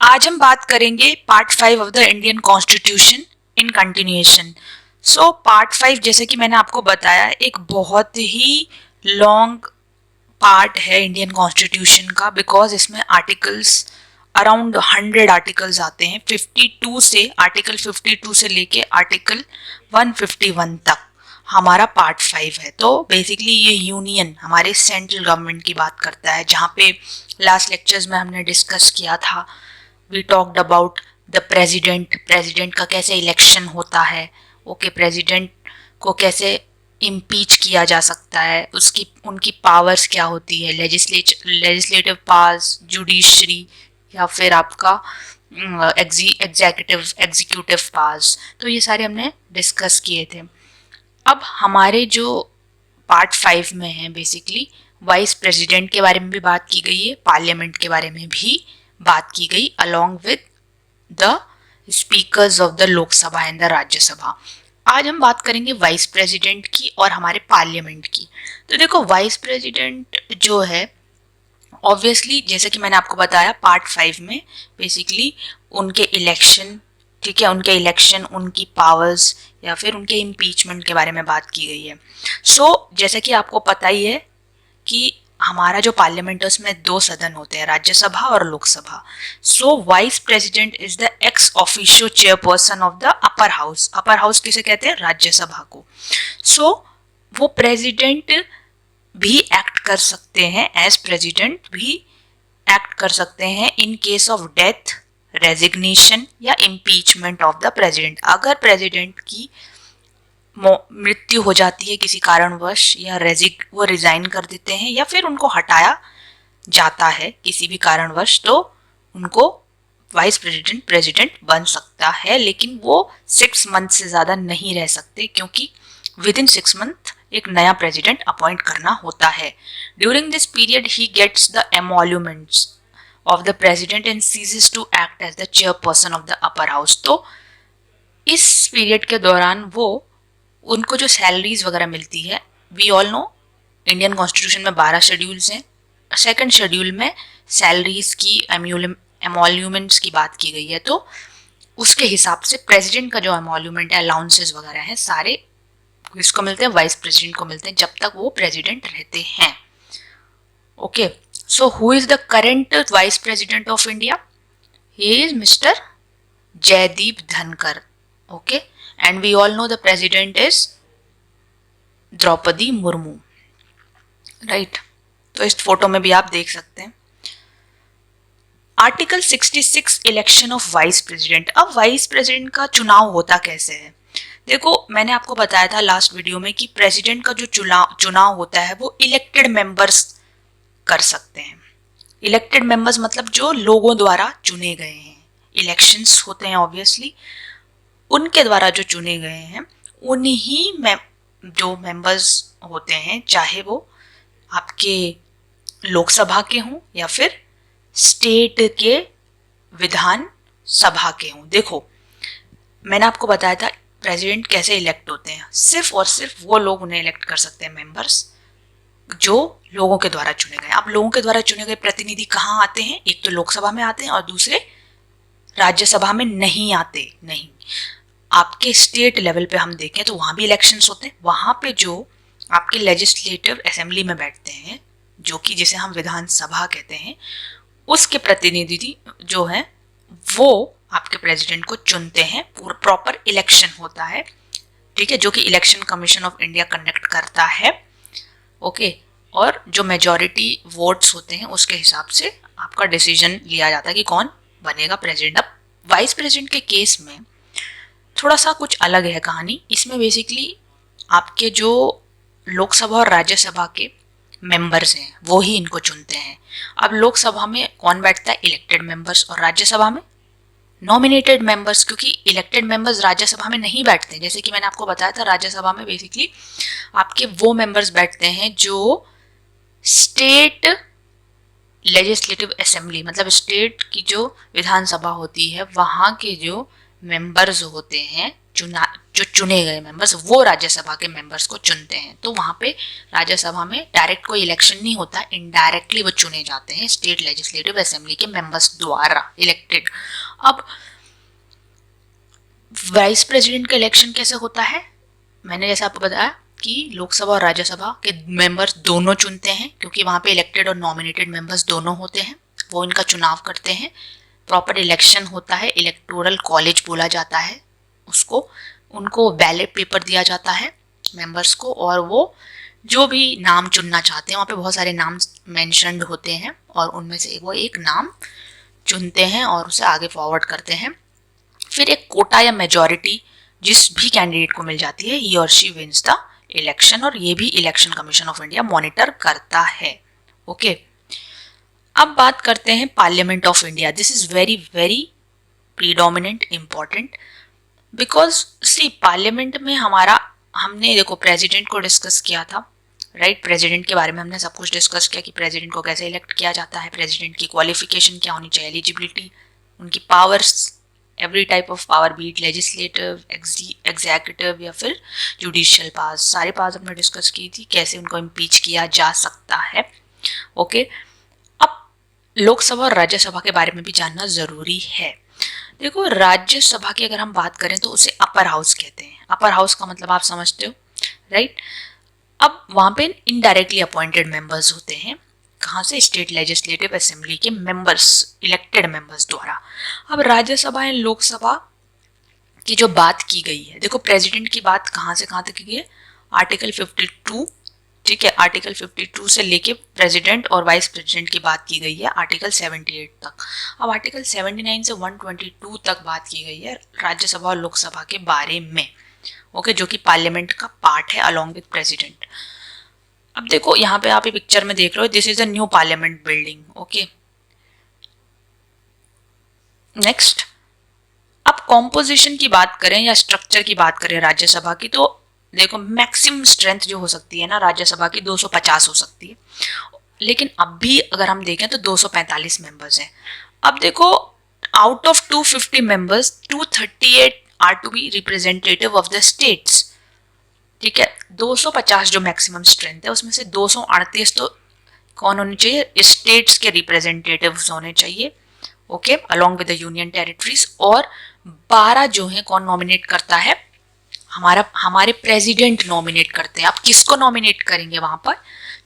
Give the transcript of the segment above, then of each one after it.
आज हम बात करेंगे part 5 of the Indian constitution in continuation. So part 5 जैसे कि मैंने आपको बताया एक बहुत ही लॉन्ग पार्ट है इंडियन कॉन्स्टिट्यूशन का, बिकॉज इसमें आर्टिकल्स अराउंड 100 आर्टिकल्स आते हैं। 52 से आर्टिकल 52 से लेके आर्टिकल 151 तक हमारा पार्ट 5 है। तो बेसिकली ये यूनियन हमारे सेंट्रल गवर्नमेंट की बात करता है, जहाँ पे लास्ट लेक्चर्स में हमने डिस्कस किया था। We talked about the president का कैसे इलेक्शन होता है, ओके, प्रेसिडेंट को कैसे इम्पीच किया जा सकता है, उसकी उनकी पावर्स क्या होती है, लेजिस्लेटिव पावर्स, जुडिशरी या फिर आपका एग्जीक्यूटिव पावर्स। तो ये सारे हमने डिस्कस किए थे। अब हमारे जो पार्ट 5 में है बेसिकली वाइस प्रेसिडेंट के बारे में भी बात की गई है, पार्लियामेंट के बारे में भी बात की गई, along with the speakers of the Lok Sabha and the Rajya Sabha. आज हम बात करेंगे वाइस प्रेसिडेंट की और हमारे पार्लियामेंट की। तो देखो, वाइस प्रेसिडेंट जो है ऑब्वियसली, जैसे कि मैंने आपको बताया पार्ट 5 में बेसिकली उनके इलेक्शन, ठीक है, उनके इलेक्शन, उनकी पावर्स या फिर उनके इम्पीचमेंट के बारे में बात की गई है। सो जैसे कि आपको पता ही है कि हमारा जो पार्लियामेंट है उसमें 2 सदन होते हैं, राज्यसभा और Lok Sabha. So vice president is the ex officio chairperson of the upper house. Upper house किसे कहते हैं? राज्यसभा को। सो वो प्रेसिडेंट भी एक्ट कर सकते हैं, एज प्रेसिडेंट भी एक्ट कर सकते हैं in case of death, resignation या इम्पीचमेंट ऑफ द प्रेसिडेंट। अगर प्रेसिडेंट की मृत्यु हो जाती है किसी कारणवश, या वो रिजाइन कर देते हैं या फिर उनको हटाया जाता है किसी भी कारणवश, तो उनको वाइस प्रेसिडेंट बन सकता है। लेकिन वो 6 मंथ से ज़्यादा नहीं रह सकते, क्योंकि विद इन 6 मंथ एक नया प्रेसिडेंट अपॉइंट करना होता है। During this period he gets the emoluments of the president and ceases to act as the chairperson of the upper house. तो इस पीरियड के दौरान वो उनको जो सैलरीज वगैरह मिलती है, we all know Indian constitution में 12 शेड्यूल्स हैं। सेकंड शेड्यूल में सैलरीज की एमोल्यूमेंट्स की बात की गई है। तो उसके हिसाब से प्रेसिडेंट का जो एमोल्यूमेंट है, अलाउंसेस वगैरह हैं, सारे किसको मिलते हैं? वाइस प्रेसिडेंट को मिलते हैं, जब तक वो प्रेसिडेंट रहते हैं। Okay, so who is the current vice president of India? He is mister Jaydeep Dhankhar. Okay, and we all know the president is Draupadi Murmu, right? तो इस फोटो में भी आप देख सकते हैं। Article 66 election of vice president. अब वाइस प्रेसिडेंट का चुनाव होता कैसे है? देखो, मैंने आपको बताया था लास्ट वीडियो में कि प्रेसिडेंट का जो चुनाव होता है वो इलेक्टेड मेंबर्स कर सकते हैं। इलेक्टेड मेंबर्स मतलब जो लोगों द्वारा चुने गए हैं। इलेक्शंस होते हैं ऑब्वियसली, उनके द्वारा जो चुने गए हैं, उन्हीं में जो मेंबर्स होते हैं, चाहे वो आपके लोकसभा के हों या फिर स्टेट के विधान सभा के हों। देखो, मैंने आपको बताया था प्रेसिडेंट कैसे इलेक्ट होते हैं। सिर्फ और सिर्फ वो लोग उन्हें इलेक्ट कर सकते हैं, मेंबर्स, जो लोगों के द्वारा चुने गए। अब लोगों के द्वारा चुने गए प्रतिनिधि कहाँ आते हैं? एक तो लोकसभा में आते हैं और दूसरे राज्यसभा में नहीं आते। नहीं, आपके स्टेट लेवल पे हम देखें तो वहाँ भी इलेक्शंस होते हैं। वहाँ पे जो आपके लेजिस्लेटिव असेंबली में बैठते हैं, जो कि जिसे हम विधानसभा कहते हैं, उसके प्रतिनिधि जो हैं वो आपके प्रेसिडेंट को चुनते हैं। पूरा प्रॉपर इलेक्शन होता है, ठीक है, जो कि election commission of India conduct करता है। ओके, और जो मेजॉरिटी वोट्स होते हैं उसके हिसाब से आपका डिसीजन लिया जाता है कि कौन बनेगा प्रेसिडेंट। अब वाइस प्रेसिडेंट के केस में थोड़ा सा कुछ अलग है कहानी। इसमें बेसिकली आपके जो लोकसभा और राज्यसभा के मेंबर्स हैं वो ही इनको चुनते हैं। अब लोकसभा में कौन बैठता है? इलेक्टेड मेंबर्स, और राज्यसभा में नॉमिनेटेड मेंबर्स, क्योंकि इलेक्टेड मेंबर्स राज्यसभा में नहीं बैठते। जैसे कि मैंने आपको बताया था, राज्यसभा में बेसिकली आपके वो मेंबर्स बैठते हैं जो स्टेट लेजिस्लेटिव असेंबली, मतलब स्टेट की जो विधानसभा होती है, वहाँ के जो मेंबर्स होते हैं, जो चुने गए मेंबर्स वो राज्यसभा के मेंबर्स को चुनते हैं। तो वहां पे राज्यसभा में डायरेक्ट कोई इलेक्शन नहीं होता, इनडायरेक्टली वो चुने जाते हैं स्टेट लेजिस्लेटिव असेंबली के मेंबर्स द्वारा इलेक्टेड। अब वाइस प्रेसिडेंट का इलेक्शन कैसे होता है, मैंने जैसे आपको बताया कि लोकसभा और राज्यसभा के मेंबर्स दोनों चुनते हैं, क्योंकि वहां पे इलेक्टेड और नॉमिनेटेड मेंबर्स दोनों होते हैं, वो इनका चुनाव करते हैं। प्रॉपर इलेक्शन होता है, इलेक्टोरल कॉलेज बोला जाता है उसको, उनको बैलेट पेपर दिया जाता है मेंबर्स को, और वो जो भी नाम चुनना चाहते हैं, वहाँ पे बहुत सारे नाम मेंशन्ड होते हैं और उनमें से वो एक नाम चुनते हैं और उसे आगे फॉरवर्ड करते हैं। फिर एक कोटा या मेजॉरिटी जिस भी कैंडिडेट को मिल जाती है, ही और शी विंस द इलेक्शन, और ये भी election commission of India monitor करता है। ओके, अब बात करते हैं parliament of India. This is very very predominant important, because see parliament में हमने देखो प्रेसिडेंट को डिस्कस किया था, राइट। प्रेसिडेंट के बारे में हमने सब कुछ डिस्कस किया कि प्रेसिडेंट को कैसे इलेक्ट किया जाता है, प्रेसिडेंट की क्वालिफिकेशन क्या होनी चाहिए, एलिजिबिलिटी, उनकी powers, every type of power, be it legislative, executive या फिर जुडिशियल पावर्स, सारे पावर्स हमने डिस्कस की थी, कैसे उनको इम्पीच किया जा सकता है। ओके, अब लोकसभा और राज्यसभा के बारे में भी जानना जरूरी है। देखो राज्यसभा की अगर हम बात करें तो उसे अपर हाउस कहते हैं। अपर हाउस का मतलब आप समझते हो, राइट। अब वहां पे इनडायरेक्टली अपॉइंटेड मेंबर्स होते हैं, कहाँ से, स्टेट लेजिस्लेटिव असेंबली के मेंबर्स, इलेक्टेड मेंबर्स द्वारा। अब राज्यसभा एंड लोकसभा की जो बात की गई है, देखो प्रेसिडेंट की बात कहाँ से कहाँ तक की गई है, आर्टिकल 52, ठीक है, आर्टिकल 52 से लेके प्रेसिडेंट और वाइस प्रेसिडेंट की बात की गई है आर्टिकल 78 तक। अब आर्टिकल 79 से 122 तक बात की गई है राज्यसभा और लोकसभा के बारे में, ओके, जो कि पार्लियामेंट का पार्ट है अलोंग विद प्रेसिडेंट। अब देखो यहाँ पे आप ये पिक्चर में देख रहे हो, this is a new parliament building. Okay, next, अब कॉम्पोजिशन की बात करें या स्ट्रक्चर की बात करें राज्यसभा की, तो देखो मैक्सिमम स्ट्रेंथ जो हो सकती है ना राज्यसभा की 250 हो सकती है, लेकिन अब भी अगर हम देखें तो 245 मेंबर्स हैं। अब देखो out of 250 members 238 are to be representative of the states, ठीक है। 250 जो मैक्सिमम स्ट्रेंथ है उसमें से 238 तो कौन होने चाहिए, स्टेट्स के रिप्रेजेंटेटिव्स होने चाहिए, okay, along with the union territories. और 12 जो है कौन नॉमिनेट करता है, हमारे प्रेसिडेंट नॉमिनेट करते हैं। आप किसको नॉमिनेट करेंगे वहां पर,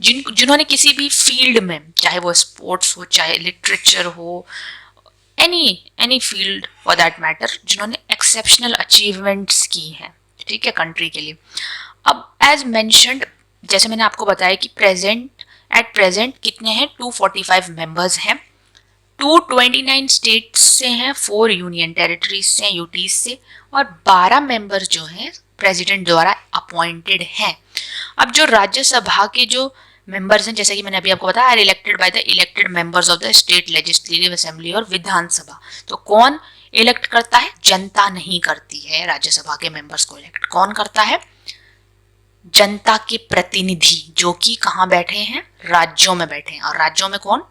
जिन्होंने किसी भी फील्ड में, चाहे वो स्पोर्ट्स हो, चाहे लिटरेचर हो, any field for that matter, जिन्होंने एक्सेप्शनल अचीवमेंट्स की हैं, ठीक है, कंट्री के लिए। अब एज मेंशन्ड, जैसे मैंने आपको बताया कि एट प्रेजेंट कितने हैं, 245 मेंबर्स हैं, 229 स्टेट्स से हैं, 4 यूनियन टेरिटरीज से, यूटीज से, और 12 मेंबर्स जो हैं प्रेसिडेंट द्वारा अपॉइंटेड हैं। अब जो राज्यसभा के जो मेंबर्स हैं, जैसे कि मैंने अभी आपको बताया, are elected by the elected members of the state legislative assembly और विधानसभा। तो कौन इलेक्ट करता है, जनता नहीं करती है राज्यसभा के मेंबर्स को इलेक्ट, कौन करता है, जनता के प्रतिनिधि, जो कि कहाँ बैठे हैं, राज्यों में बैठे हैं। और राज्यों में कौन,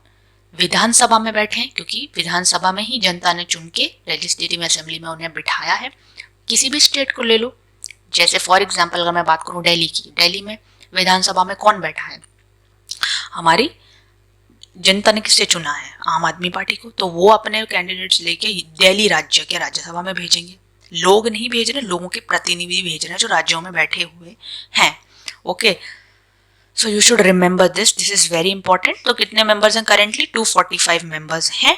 विधानसभा में बैठे हैं, क्योंकि विधानसभा में ही जनता ने चुन के लेजिस्लेटिव असेंबली में उन्हें बिठाया है। किसी भी स्टेट को ले लो, जैसे फॉर एग्जांपल अगर मैं बात करूं दिल्ली की, दिल्ली में विधानसभा में कौन बैठा है, हमारी जनता ने किससे चुना है, आम आदमी पार्टी को। तो वो अपने कैंडिडेट्स लेके दिल्ली राज्य के राज्यसभा में भेजेंगे। लोग नहीं भेज रहे, लोगों के प्रतिनिधि भेज रहे हैं जो राज्यों में बैठे हुए हैं। Okay, so you should remember this is very important. तो कितने मेंबर्स हैं करेंटली, 245 मेंबर्स हैं,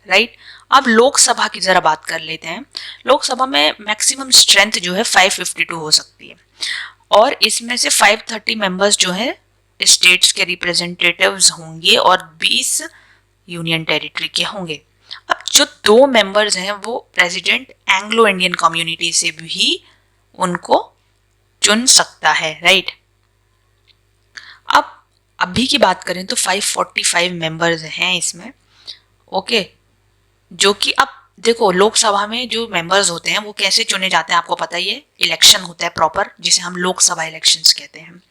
राइट। अब लोकसभा की जरा बात कर लेते हैं। लोकसभा में मैक्सिमम स्ट्रेंथ जो है 552 हो सकती है, और इसमें से 530 मेंबर्स जो है स्टेट्स के रिप्रेजेंटेटिव्स होंगे और 20 यूनियन टेरिटरी के होंगे। अब जो 2 मेंबर्स हैं वो प्रेसिडेंट एंग्लो इंडियन कम्युनिटी से भी उनको चुन सकता है, राइट। अब अभी की बात करें तो 545 मेंबर्स हैं इसमें, ओके, जो कि अब देखो लोकसभा में जो मेंबर्स होते हैं वो कैसे चुने जाते हैं आपको पता ही है, इलेक्शन होता है प्रॉपर, जिसे हम लोकसभा इलेक्शंस कहते हैं।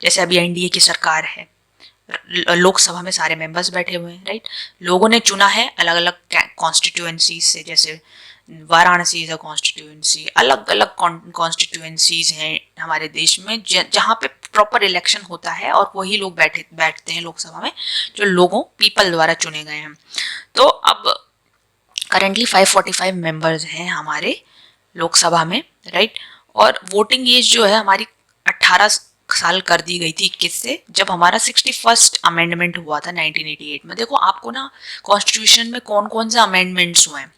जैसे अभी एनडीए की सरकार है, लोकसभा में सारे मेंबर्स बैठे हुए हैं, राइट। लोगों ने चुना है अलग अलग कॉन्स्टिट्यूएंसीज से, जैसे वाराणसी इज अ कॉन्स्टिट्यूएंसी, अलग अलग कॉन्स्टिट्यूएंसीज हैं हमारे देश में जहाँ पे प्रॉपर इलेक्शन होता है और वही लोग बैठते हैं लोकसभा में, जो लोगों पीपल द्वारा चुने गए हैं। तो अब करेंटली 545 मेंबर्स हैं हमारे लोकसभा में, राइट। और वोटिंग एज जो है हमारी 18 साल कर दी गई थी 21 से, जब हमारा 61st अमेंडमेंट हुआ था 1988 में। देखो आपको ना कॉन्स्टिट्यूशन में कौन कौन से अमेंडमेंट्स हुए हैं,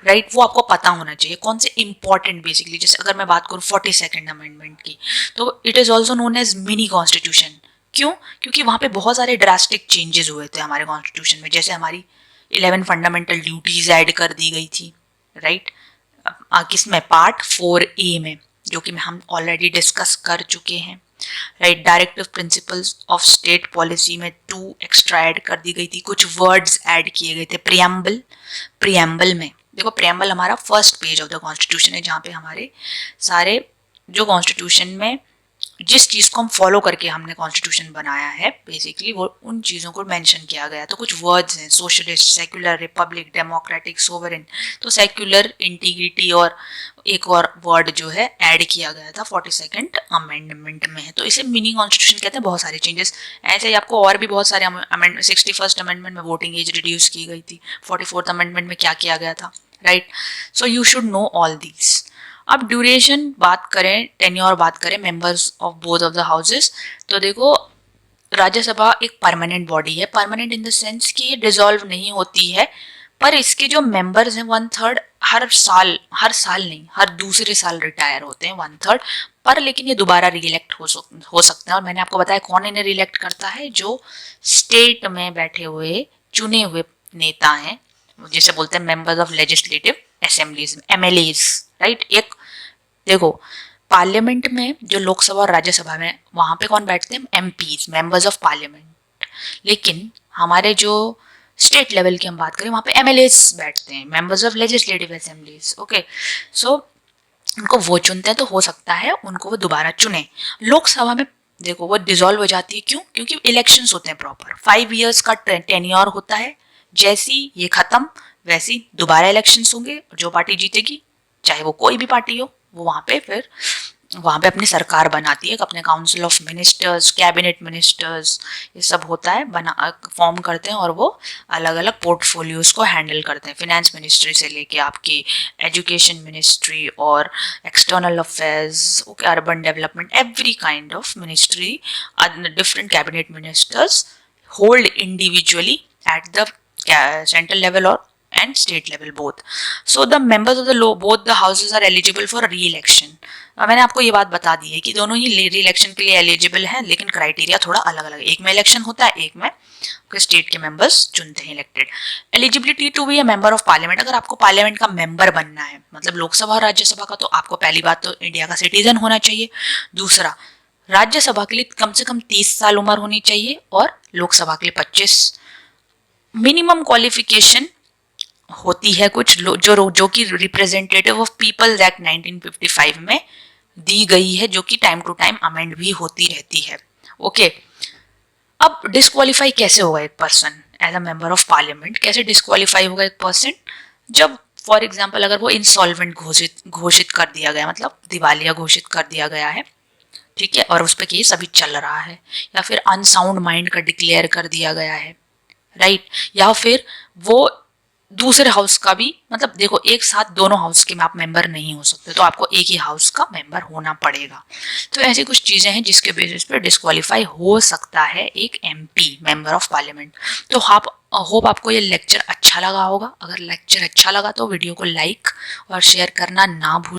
राइट, वो आपको पता होना चाहिए कौन से इंपॉर्टेंट। बेसिकली जैसे अगर मैं बात करूँ 42nd अमेंडमेंट की, तो it is also known as mini constitution. क्यों? क्योंकि वहाँ पे बहुत सारे ड्रास्टिक चेंजेस हुए थे हमारे कॉन्स्टिट्यूशन में। जैसे हमारी 11 फंडामेंटल ड्यूटीज ऐड कर दी गई थी, राइट, किसमें, पार्ट 4A में, जो कि हम ऑलरेडी डिस्कस कर चुके हैं, right. Directive principles of state policy में 2 एक्स्ट्रा ऐड कर दी गई थी। कुछ वर्ड्स ऐड किए गए थे। प्रियम्बल में देखो, प्रियम्बल हमारा first page of the constitution है, जहाँ पे हमारे सारे जो कॉन्स्टिट्यूशन में जिस चीज़ को हम फॉलो करके हमने कॉन्स्टिट्यूशन बनाया है, बेसिकली वो उन चीज़ों को मेंशन किया गया। तो कुछ वर्ड्स हैं, socialist, secular, Republic, democratic, sovereign. तो सेक्युलर, इंटीग्रिटी और एक और वर्ड जो है ऐड किया गया था 42nd अमेंडमेंट में है। तो इसे मिनी कॉन्स्टिट्यूशन कहते हैं। बहुत सारे चेंजेस ऐसे ही आपको और भी बहुत सारे 61st अमेंडमेंट में वोटिंग एज रिड्यूस की गई थी। 44th अमेंडमेंट में क्या किया गया था, right. So you should know all these. अब ड्यूरेशन बात करें, टेन्योर बात करें members of both of the houses, तो देखो राज्यसभा एक परमानेंट बॉडी है। परमानेंट इन द सेंस कि ये डिसॉल्व नहीं होती है, पर इसके जो मेंबर्स हैं 1/3 हर साल नहीं, हर दूसरे साल रिटायर होते हैं 1/3 पर, लेकिन ये दोबारा रीइलेक्ट हो सकते हैं। और मैंने आपको बताया कौन इन्हें रीइलेक्ट करता है, जो स्टेट में बैठे हुए चुने हुए नेता हैं, जिसे बोलते हैं members of legislative assemblies, MLAs, right. एक देखो पार्लियामेंट में जो लोकसभा और राज्यसभा में, वहां पे कौन बैठते हैं, MPs, मेंबर्स ऑफ पार्लियामेंट। लेकिन हमारे जो स्टेट लेवल की हम बात करें, वहां पे MLAs बैठते हैं, members of legislative assemblies. Okay, so उनको वो चुनते हैं, तो हो सकता है उनको वो दोबारा चुने। लोकसभा में देखो वो डिसॉल्व हो जाती है। क्यों? क्योंकि इलेक्शंस होते हैं प्रॉपर, 5 years का टेन्योर होता है। जैसी ये खत्म वैसी दोबारा इलेक्शंस होंगे, जो पार्टी जीतेगी, चाहे वो कोई भी पार्टी हो, वो वहाँ पे अपनी सरकार बनाती है, अपने council of ministers, cabinet ministers, ये सब होता है, फॉर्म करते हैं, और वो अलग अलग पोर्टफोलियोज को हैंडल करते हैं। फिनेंस मिनिस्ट्री से लेके आपकी एजुकेशन मिनिस्ट्री और external affairs, urban development, every kind of ministry, different cabinet ministers hold individually at the central level or and state level both. So the members of the both the houses are eligible for re-election. मैंने आपको ये बात बता दी है कि दोनों ही री-इलेक्शन के लिए एलिजिबल हैं, लेकिन क्राइटेरिया थोड़ा अलग अलग है। एक में इलेक्शन होता है, एक में स्टेट के मेंबर्स चुनते हैं, elected. Eligibility to be a member of parliament, अगर आपको पार्लियामेंट का मेंबर बनना है, मतलब लोकसभा और राज्यसभा का, तो आपको पहली बात तो इंडिया का सिटीजन होना चाहिए। दूसरा, राज्यसभा के लिए कम से कम 30 साल उम्र होनी चाहिए, और लोकसभा के लिए 25। मिनिमम क्वालिफिकेशन होती है कुछ जो कि रिप्रेजेंटेटिव ऑफ पीपल्स एक्ट 1955 में दी गई है, जो कि टाइम टू टाइम अमेंड भी होती रहती है। ओके, अब डिस्क्वालीफाई कैसे होगा एक person as a member of parliament? कैसे डिस्क्वालीफाई होगा एक पर्सन? जब फॉर एग्जाम्पल अगर वो इंसॉल्वेंट घोषित कर दिया गया, मतलब दिवालिया घोषित कर दिया गया है, ठीक है, और उस पर केस अभी चल रहा है, या फिर अनसाउंड माइंड का डिक्लेयर कर दिया गया है, राइट, या फिर वो दूसरे हाउस का भी, मतलब देखो एक साथ दोनों हाउस के में आप मेंबर नहीं हो सकते, तो आपको एक ही हाउस का मेंबर होना पड़ेगा। तो ऐसी कुछ चीजें हैं जिसके बेसिस पे डिस्क्वालीफाई हो सकता है एक MP, मेंबर ऑफ पार्लियामेंट। तो होप आपको ये लेक्चर अच्छा लगा होगा। अगर लेक्चर अच्छा लगा तो वीडियो को लाइक और शेयर करना ना भूलें।